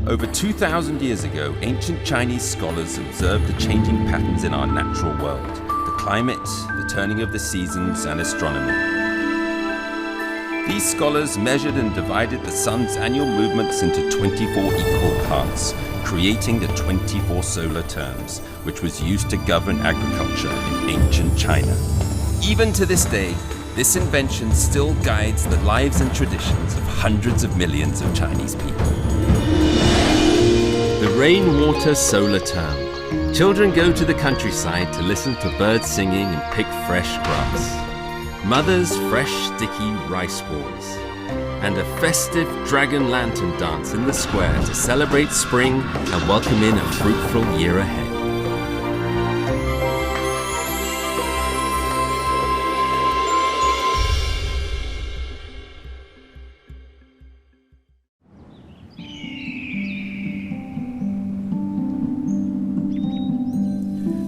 Over 2,000 years ago, ancient Chinese scholars observed the changing patterns in our natural world, the climate, the turning of the seasons, and astronomy. These scholars measured and divided the sun's annual movements into 24 equal parts, creating the 24 solar terms, which was used to govern agriculture in ancient China. Even to this day, this invention still guides the lives and traditions of hundreds of millions of Chinese people. The rainwater solar term. Children go to the countryside to listen to birds singing and pick fresh grass. Mothers fresh sticky rice balls. And a festive dragon lantern dance in the square to celebrate spring and welcome in a fruitful year ahead.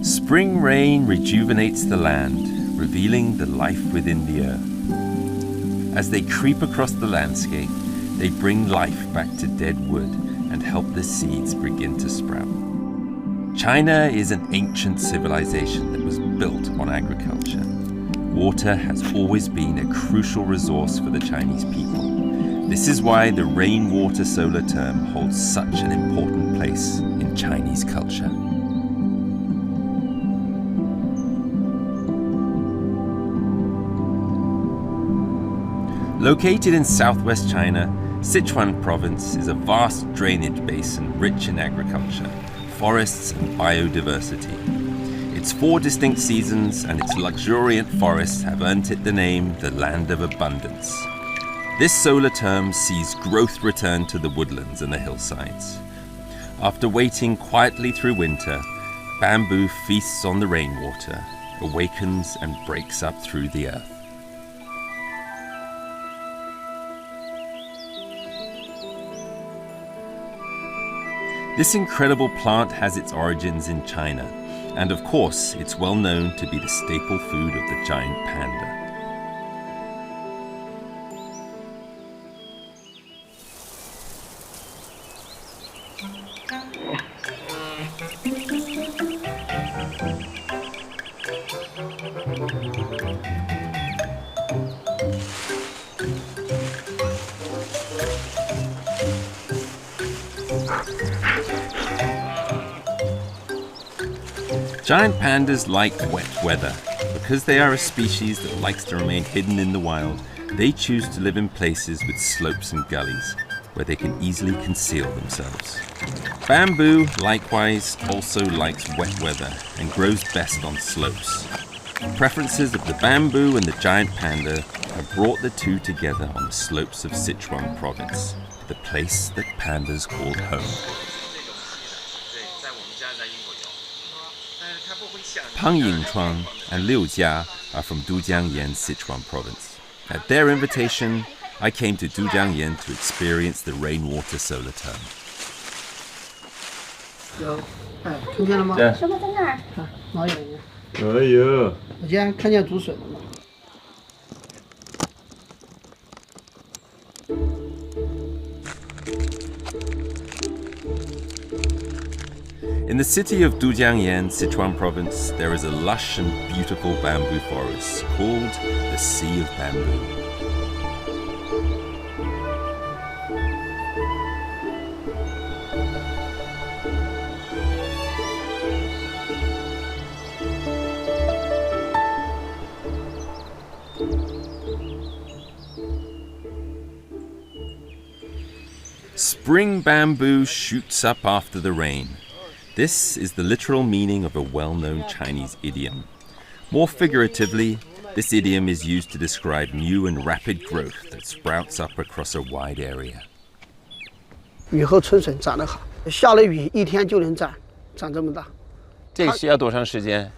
Spring rain rejuvenates the land, revealing the life within the earth. As they creep across the landscape, they bring life back to dead wood and help the seeds begin to sprout. China is an ancient civilization that was built on agriculture. Water has always been a crucial resource for the Chinese people. This is why the rainwater solar term holds such an important place in Chinese culture. Located in southwest China, Sichuan province is a vast drainage basin rich in agriculture, forests and biodiversity. Its 4 distinct seasons and its luxuriant forests have earned it the name the Land of Abundance. This solar term sees growth return to the woodlands and the hillsides. After waiting quietly through winter, bamboo feasts on the rainwater, awakens and breaks up through the earth. This incredible plant has its origins in China, and of course, it's well known to be the staple food of the giant panda. Giant pandas like wet weather. Because they are a species that likes to remain hidden in the wild, they choose to live in places with slopes and gullies, where they can easily conceal themselves. Bamboo, likewise, also likes wet weather and grows best on slopes. Preferences of the bamboo and the giant panda have brought the two together on the slopes of Sichuan province, the place that pandas called home. Pang Yingchuan and Liu Jia are from Dujiangyan, Sichuan province. At their invitation, I came to Dujiangyan to experience the rainwater solar term. 有，哎，看见了吗？什么在那儿？看，老远的。哎呦！我今天看见竹笋了吗？ In the city of Dujiangyan, Sichuan province, there is a lush and beautiful bamboo forest called the Sea of Bamboo. Spring bamboo shoots up after the rain. This is the literal meaning of a well-known Chinese idiom. More figuratively, this idiom is used to describe new and rapid growth that sprouts up across a wide area. 雨后春笋长得好，下了雨1天就能长这么大。这个需要多长时间？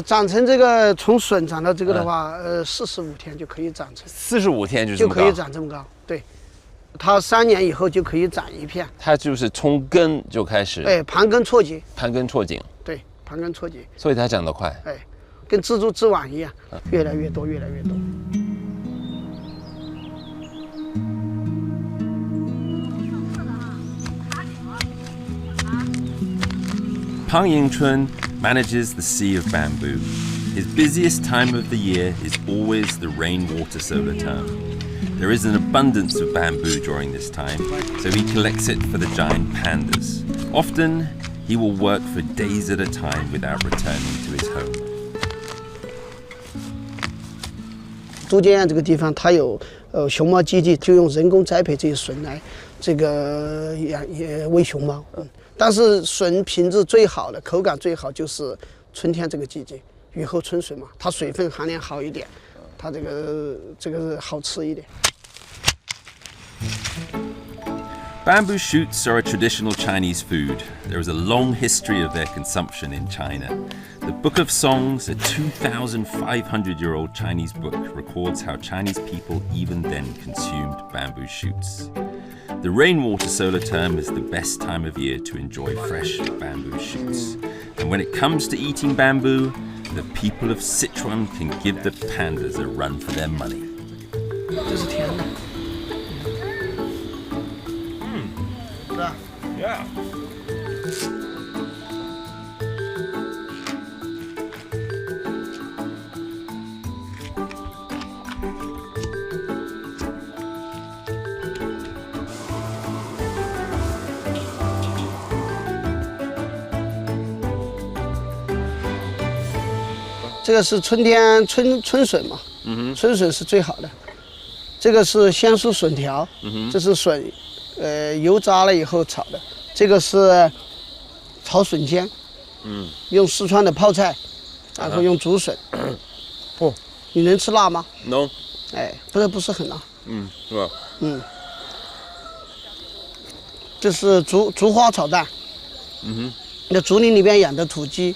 长成这个从笋长到这个的话，45天就可以长成。45天就这么高？就可以长这么高，对。 它3年以后就可以长一片，它就是从根就开始，哎，盘根错节，盘根错景，对，盘根错节，所以它长得快，哎，跟蜘蛛织网一样，越来越多，越来越多。Pang Yingchun manages the Sea of Bamboo. His busiest time of the year is always the rainwater solar term. There is an abundance of bamboo during this time, so he collects it for the giant pandas. Often, he will work for days at a time without returning to his home. 都江堰这个地方，它有熊猫基地，就用人工栽培这些笋来也喂熊猫。但是笋品质最好的、口感最好就是春天这个季节，雨后春笋嘛，它水分含量好一点，它这个好吃一点。Bamboo shoots are a traditional Chinese food. There is a long history of their consumption in China. The Book of Songs, a 2,500-year-old Chinese book, records how Chinese people even then consumed bamboo shoots. The rainwater solar term is the best time of year to enjoy fresh bamboo shoots. And when it comes to eating bamboo, the people of Sichuan can give the pandas a run for their money. 这是甜的。是吧 Yeah. 这个是春天春笋嘛，春笋是最好的。这个是香酥笋条，这是笋，油炸了以后炒的。这个是炒笋尖，用四川的泡菜，然后用竹笋。哦，你能吃辣吗 No. 哎，不是很辣。是吧？这是竹花炒蛋。那竹林里边养的土鸡。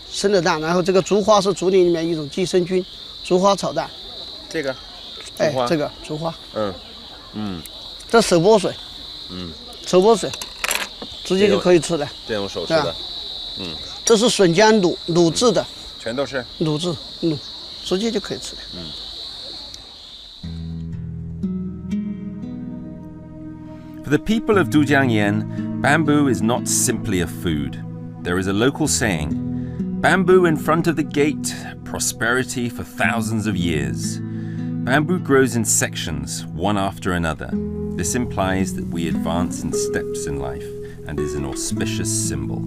生的蛋，然后这个竹花是竹林里面一种寄生菌，竹花炒蛋。这个，哎，这个竹花。这手剥笋。手剥笋，直接就可以吃的。这种手吃的。这是笋浆卤制的。全都是卤制，直接就可以吃的。For the people of Dujiangyan, bamboo is not simply a food. There is a local saying, "Bamboo in front of the gate, prosperity for thousands of years." Bamboo grows in sections, one after another. This implies that we advance in steps in life and is an auspicious symbol.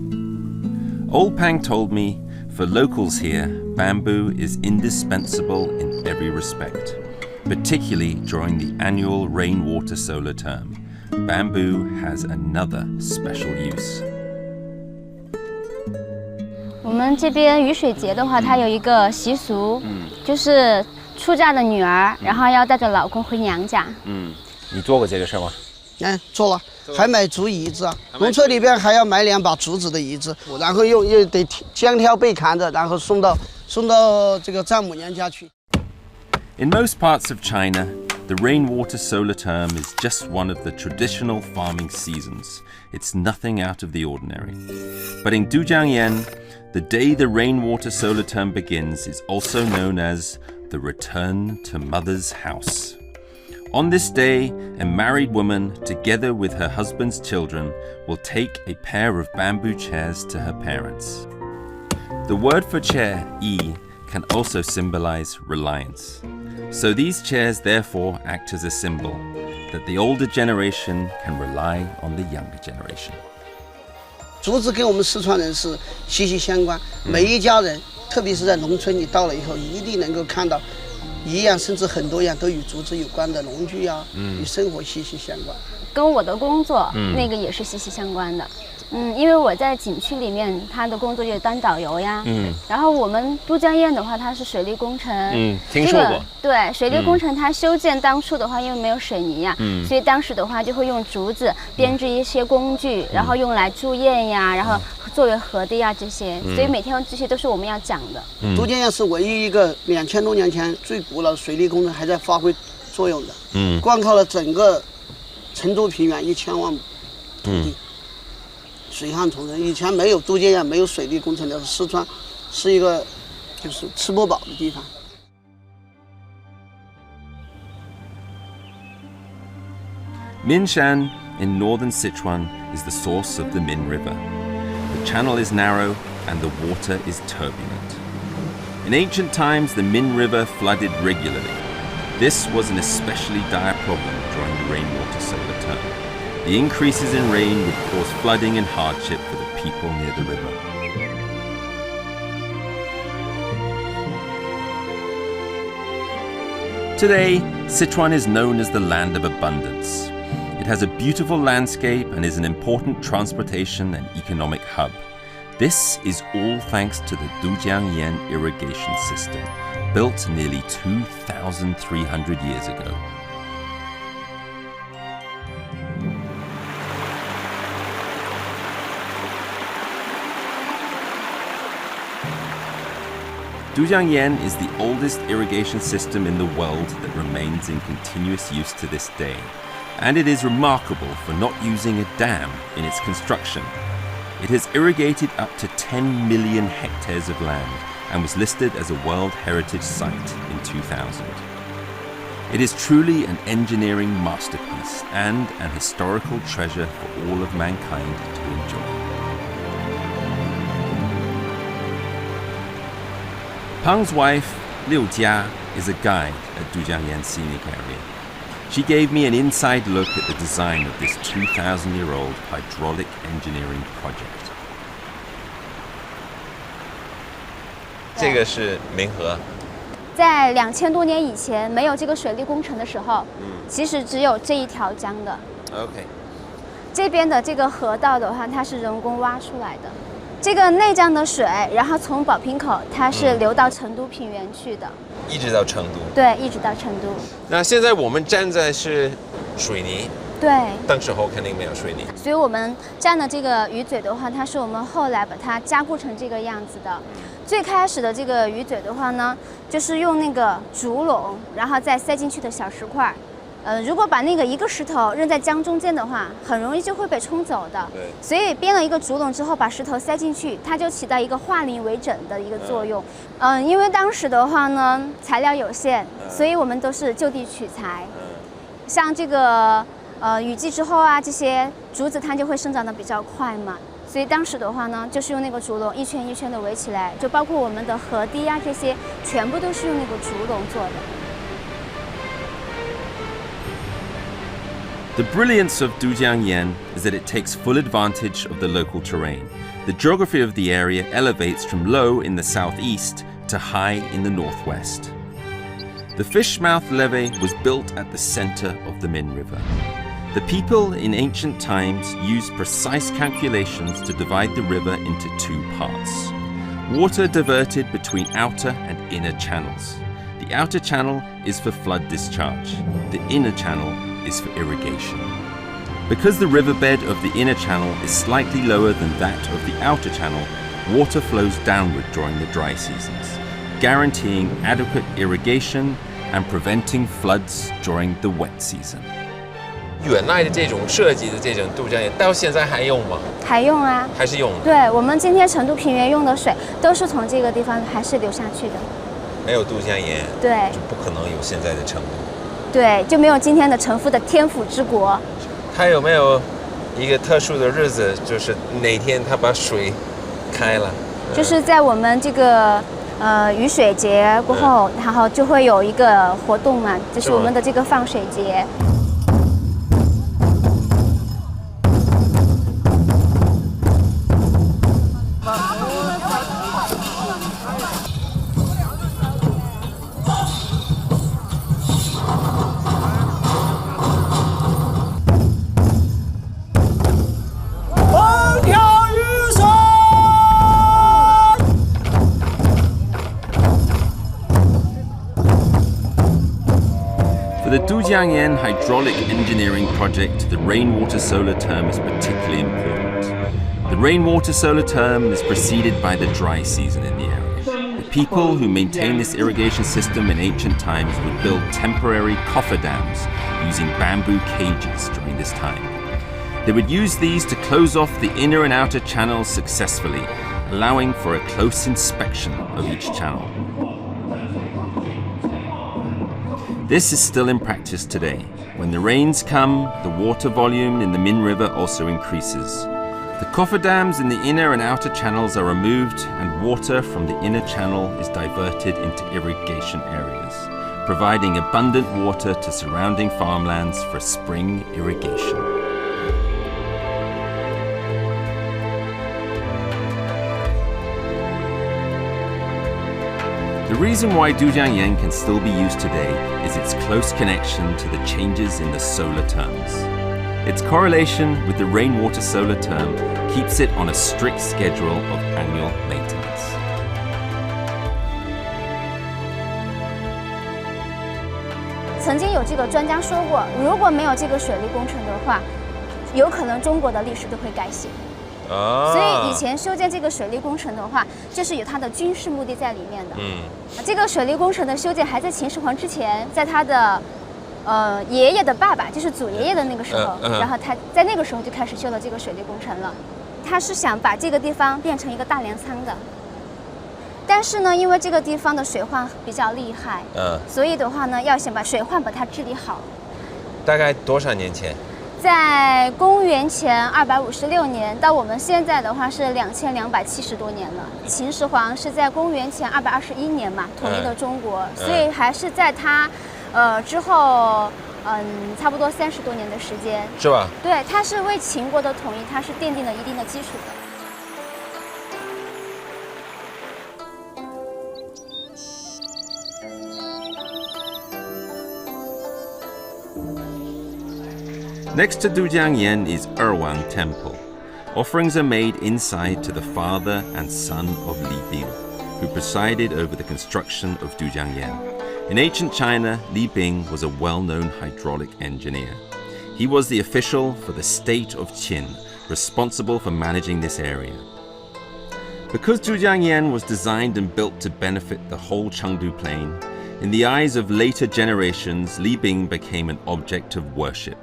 Old Pang told me, for locals here, bamboo is indispensable in every respect, particularly during the annual rainwater solar term. Bamboo has another special use. 我们这边雨水节的话，它有一个习俗，就是出嫁的女儿，然后要带着老公回娘家。你做过这个事吗？做了，还买竹椅子啊。农村里边还要买2把竹子的椅子，然后又得将挑被砍着，然后送到这个丈母娘家去。In most parts of China, the rainwater solar term is just one of the traditional farming seasons. It's nothing out of the ordinary. But in Dujiangyan, the day the rainwater solar term begins is also known as the return to mother's house. On this day, a married woman, together with her husband's children, will take a pair of bamboo chairs to her parents. The word for chair, yi, can also symbolize reliance. So these chairs therefore act as a symbol that the older generation can rely on the younger generation. 竹子跟我们四川人是息息相关，每一家人，特别是在农村，你到了以后，一定能够看到一样甚至很多样都与竹子有关的农具啊，与生活息息相关。跟我的工作，那个也是息息相关的。因为我在景区里面，他的工作就是当导游呀。然后我们都江堰的话，它是水利工程。听说过。对，水利工程它修建当初的话，因为没有水泥呀，所以当时的话就会用竹子编织一些工具，然后用来筑堰呀，然后作为河堤呀这些。所以每天这些都是我们要讲的。都江堰是唯一一个2000多年前最古老的水利工程还在发挥作用的。灌溉了整个成都平原1000万亩土地。水旱重生，以前没有都江堰没有水利工程的四川是一个就是吃不饱的地方。Minshan in northern Sichuan is the source of the Min River. The channel is narrow and the water is turbulent. In ancient times, the Min River flooded regularly. This was an especially dire problem during the rainwater solar term. The increases in rain would cause flooding and hardship for the people near the river. Today, Sichuan is known as the land of abundance. It has a beautiful landscape and is an important transportation and economic hub. This is all thanks to the Dujiangyan irrigation system, built nearly 2,300 years ago. Dujiangyan is the oldest irrigation system in the world that remains in continuous use to this day, and it is remarkable for not using a dam in its construction. It has irrigated up to 10 million hectares of land and was listed as a World Heritage Site in 2000. It is truly an engineering masterpiece and an historical treasure for all of mankind to enjoy. Peng's wife, Liu Jia, is a guide at Dujiangyan Scenic Area. She gave me an inside look at the design of this 2,000-year-old hydraulic engineering project. 这个是明河。在2000多年以前，没有这个水利工程的时候，其实只有这一条江的。OK。这边的这个河道的话，它是人工挖出来的。这个内江的水，然后从宝瓶口，它是流到成都平原去的。一直到成都。对，一直到成都。那现在我们站在是水泥。对。当时候肯定没有水泥。所以我们站的这个鱼嘴的话，它是我们后来把它加固成这个样子的。最开始的这个鱼嘴的话呢，就是用那个竹笼，然后再塞进去的小石块。如果把那个一个石头扔在江中间的话，很容易就会被冲走的。对。所以编了一个竹笼之后，把石头塞进去，它就起到一个化零为整的一个作用。因为当时的话呢，材料有限，所以我们都是就地取材。像这个雨季之后啊，这些竹子它就会生长得比较快嘛。所以当时的话呢，就是用那个竹笼一圈一圈的围起来，就包括我们的河堤啊这些，全部都是用那个竹笼做的。The brilliance of Dujiangyan is that it takes full advantage of the local terrain. The geography of the area elevates from low in the southeast to high in the northwest. The Fishmouth levee was built at the center of the Min River. The people in ancient times used precise calculations to divide the river into two parts. Water diverted between outer and inner channels. The outer channel is for flood discharge. The inner channel is for irrigation. Because the riverbed of the inner channel is slightly lower than that of the outer channel, water flows downward during the dry seasons, guaranteeing adequate irrigation and preventing floods during the wet season. 原来的这种设计的这种渡江堰到现在还用吗？还用啊，还是用的。对，我们今天成都平原用的水都是从这个地方还是流下去的。没有渡江堰，对，就不可能有现在的成都。对，就没有今天的成都的天府之国。它有没有一个特殊的日子，就是哪天它把水开了？就是在我们这个雨水节过后，然后就会有一个活动嘛，就是我们的这个放水节。For the Dujiangyan hydraulic engineering project, the rainwater solar term is particularly important. The rainwater solar term is preceded by the dry season in the area. The people who maintain this irrigation system in ancient times would build temporary coffer dams using bamboo cages during this time. They would use these to close off the inner and outer channels successfully, allowing for a close inspection of each channel. This is still in practice today. When the rains come, the water volume in the Min River also increases. The cofferdams in the inner and outer channels are removed and water from the inner channel is diverted into irrigation areas, providing abundant water to surrounding farmlands for spring irrigation. The reason why Dujiangyan can still be used today is its close connection to the changes in the solar terms. Its correlation with the rainwater solar term keeps it on a strict schedule of annual maintenance. 曾经有这个专家说过，如果没有这个水利工程的话，有可能中国的历史都会改写。所以以前修建这个水利工程的话，就是有它的军事目的在里面的。这个水利工程的修建还在秦始皇之前，在他的爷爷的爸爸，就是祖爷爷的那个时候，然后他在那个时候就开始修了这个水利工程了。他是想把这个地方变成一个大粮仓的，但是呢，因为这个地方的水患比较厉害，所以的话呢，要想把水患把它治理好。大概多少年前？在公元前256年到我们现在的话是2270多年了。秦始皇是在公元前221年嘛统一了中国，所以还是在他之后差不多30多年的时间，是吧？对，他是为秦国的统一，他是奠定了一定的基础的。Next to Dujiangyan is Erwan Temple. Offerings are made inside to the father and son of Li Bing, who presided over the construction of Dujiangyan. In ancient China, Li Bing was a well-known hydraulic engineer. He was the official for the state of Qin, responsible for managing this area. Because Dujiangyan was designed and built to benefit the whole Chengdu Plain, in the eyes of later generations, Li Bing became an object of worship.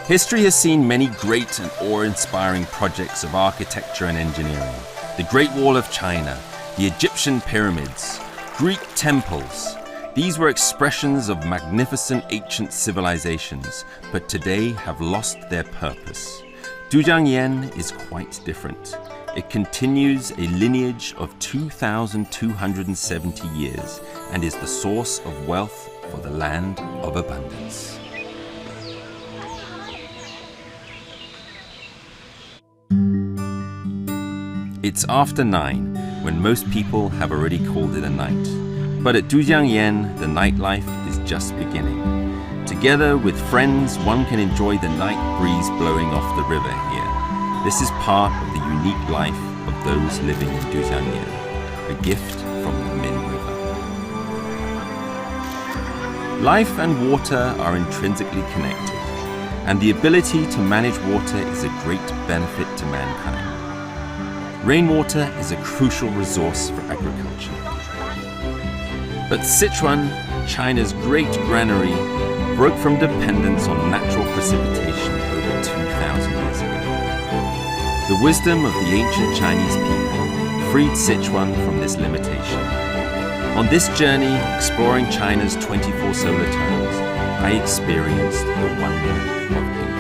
History has seen many great and awe-inspiring projects of architecture and engineering. The Great Wall of China, the Egyptian pyramids, Greek temples. These were expressions of magnificent ancient civilizations, but today have lost their purpose. Dujiangyan is quite different. It continues a lineage of 2,270 years and is the source of wealth for the land of abundance. It's after 9, when most people have already called it a night. But at Dujiangyan, the nightlife is just beginning. Together with friends, one can enjoy the night breeze blowing off the river here. This is part of the unique life of those living in Dujiangyan, a gift from the Min River. Life and water are intrinsically connected, and the ability to manage water is a great benefit to mankind. Rainwater is a crucial resource for agriculture. But Sichuan, China's great granary, broke from dependence on natural precipitation over 2,000 years ago. The wisdom of the ancient Chinese people freed Sichuan from this limitation. On this journey, exploring China's 24 solar terms, I experienced the wonder of England.